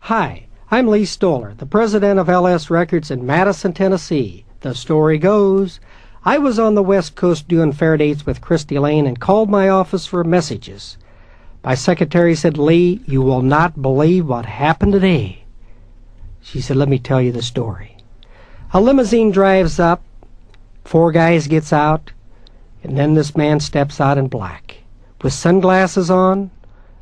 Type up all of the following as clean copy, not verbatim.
Hi, I'm Lee Stoller, the president of LS Records in Madison, Tennessee. The story goes, I was on the West Coast doing fair dates with Christy Lane and called my office for messages. My secretary said, Lee, you will not believe what happened today. She said, let me tell you the story. A limousine drives up, 4 guys gets out, and then this man steps out in black, with sunglasses on,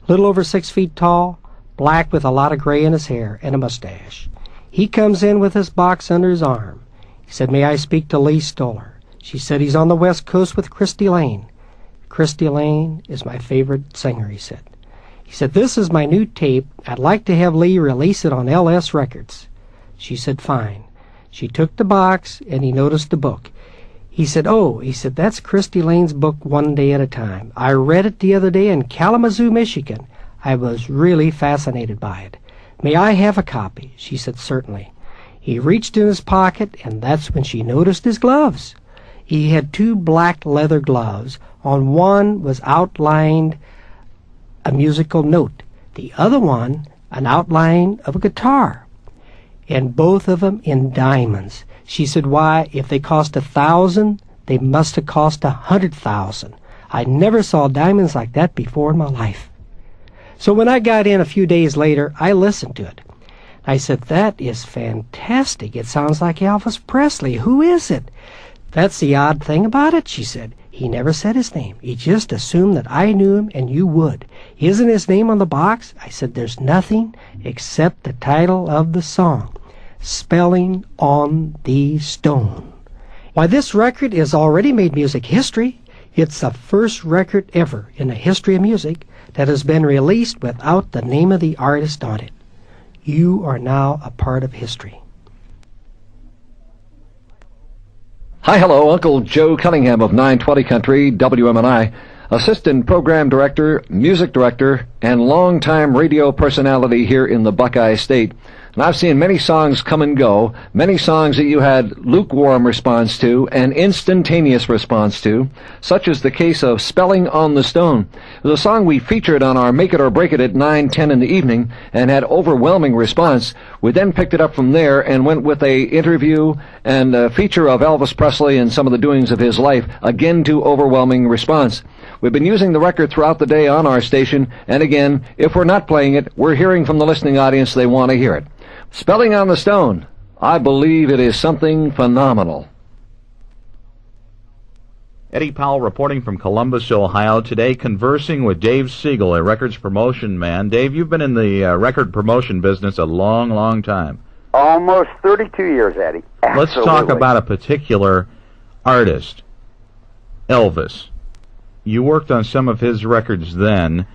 a little over 6 feet tall, black with a lot of gray in his hair and a mustache. He comes in with his box under his arm. He said, may I speak to Lee Stoller? She said, he's on the West Coast with Christy Lane. Christy Lane is my favorite singer, he said. He said, this is my new tape. I'd like to have Lee release it on LS Records. She said, fine. She took the box, and he noticed the book. He said, that's Christy Lane's book, One Day at a Time. I read it the other day in Kalamazoo, Michigan. I was really fascinated by it. May I have a copy? She said, certainly. He reached in his pocket, and that's when she noticed his gloves. He had 2 black leather gloves. On one was outlined a musical note. The other one, an outline of a guitar. And both of them in diamonds. She said, why, if they cost 1,000, they must have cost 100,000. I never saw diamonds like that before in my life. So when I got in a few days later, I listened to it. I said, that is fantastic. It sounds like Elvis Presley. Who is it? That's the odd thing about it, she said. He never said his name. He just assumed that I knew him and you would. Isn't his name on the box? I said, there's nothing except the title of the song, Spelling on the Stone. Why, this record has already made music history. It's the first record ever in the history of music that has been released without the name of the artist on it. You are now a part of history. Hi, hello, Uncle Joe Cunningham of 920 Country, WMNI, Assistant Program Director, Music Director, and longtime radio personality here in the Buckeye State. And I've seen many songs come and go, many songs that you had lukewarm response to and instantaneous response to, such as the case of Spelling on the Stone. It was a song we featured on our Make It or Break It at 9:10 in the evening and had overwhelming response. We then picked it up from there and went with a interview and a feature of Elvis Presley and some of the doings of his life, again to overwhelming response. We've been using the record throughout the day on our station, and again, if we're not playing it, we're hearing from the listening audience they want to hear it. Spelling on the Stone, I believe it is something phenomenal. Eddie Powell reporting from Columbus, Ohio, today conversing with Dave Siegel, a records promotion man. Dave, you've been in the record promotion business a long, long time. Almost 32 years, Eddie. Absolutely. Let's talk about a particular artist, Elvis. You worked on some of his records then.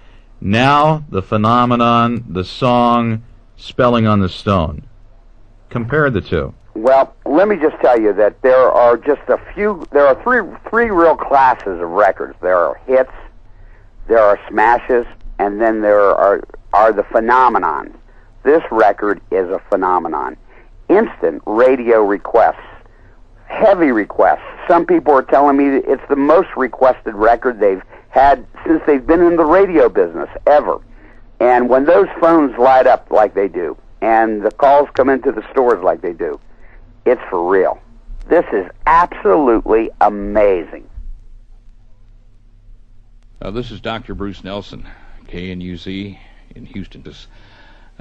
Now, the phenomenon, the song, Spelling on the Stone. Compare the two. Well, let me just tell you that there are three real classes of records. There are hits, there are smashes, and then there are the phenomenons. This record is a phenomenon. Instant radio requests, heavy requests. Some people are telling me that it's the most requested record they've had since they've been in the radio business, ever. And when those phones light up like they do, and the calls come into the stores like they do, it's for real. This is absolutely amazing. This is Dr. Bruce Nelson, KNUZ in Houston.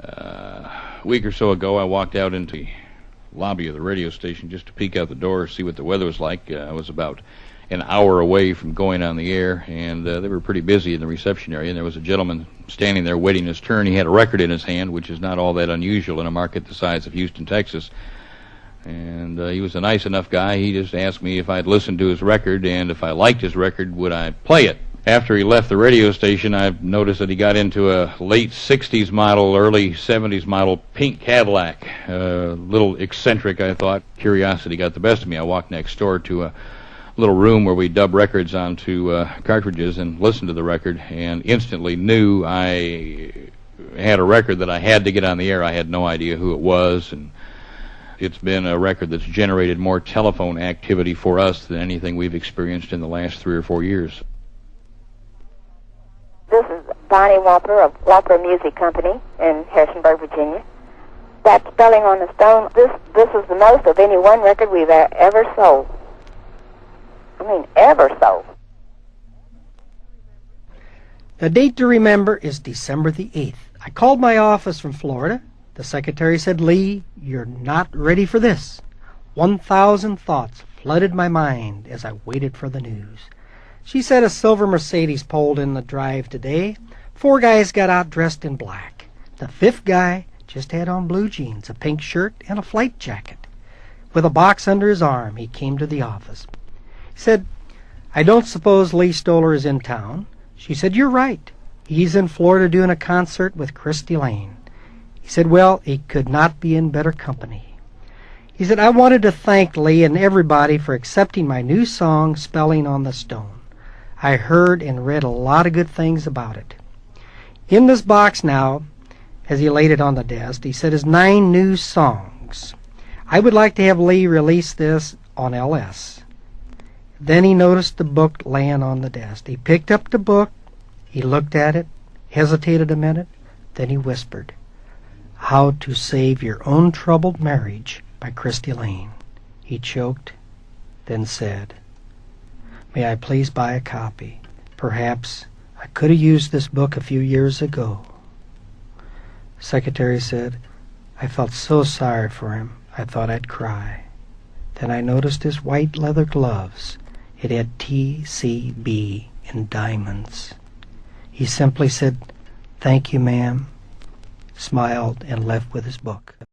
A week or so ago, I walked out into the lobby of the radio station just to peek out the door, see what the weather was like. I was about an hour away from going on the air, and they were pretty busy in the reception area, and there was a gentleman standing there waiting his turn. He had a record in his hand, which is not all that unusual in a market the size of Houston, Texas. And he was a nice enough guy. He just asked me if I'd listened to his record, and if I liked his record, would I play it. After he left the radio station, I've noticed that he got into a late 60s model, early 70s model pink Cadillac. A little eccentric, I thought. Curiosity got the best of me. I walked next door to a little room where we dub records onto cartridges and listened to the record, and instantly knew I had a record that I had to get on the air. I had no idea who it was, and it's been a record that's generated more telephone activity for us than anything we've experienced in the last 3 or 4 years. This is Bonnie Walper of Walper Music Company in Harrisonburg, Virginia. that spelling on the stone, this is the most of any one record we've ever sold. I mean, ever sold. The date to remember is December the 8th. I called my office from Florida. The secretary said, "Lee, you're not ready for this." 1,000 thoughts flooded my mind as I waited for the news. She said a silver Mercedes pulled in the drive today. 4 guys got out dressed in black. The 5th guy just had on blue jeans, a pink shirt, and a flight jacket. With a box under his arm, he came to the office. He said, "I don't suppose Lee Stoller is in town." She said, "You're right. He's in Florida doing a concert with Christy Lane." He said, "Well, he could not be in better company." He said, "I wanted to thank Lee and everybody for accepting my new song, Spelling on the Stone. I heard and read a lot of good things about it. In this box now," as he laid it on the desk, he said, "is 9 new songs. I would like to have Lee release this on LS." Then he noticed the book laying on the desk. He picked up the book, he looked at it, hesitated a minute, then he whispered, "How to Save Your Own Troubled Marriage" by Christy Lane. He choked, then said, "May I please buy a copy? Perhaps I could have used this book a few years ago." The secretary said, "I felt so sorry for him, I thought I'd cry. Then I noticed his white leather gloves. It had TCB in diamonds. He simply said, 'Thank you, ma'am,' smiled, and left with his book."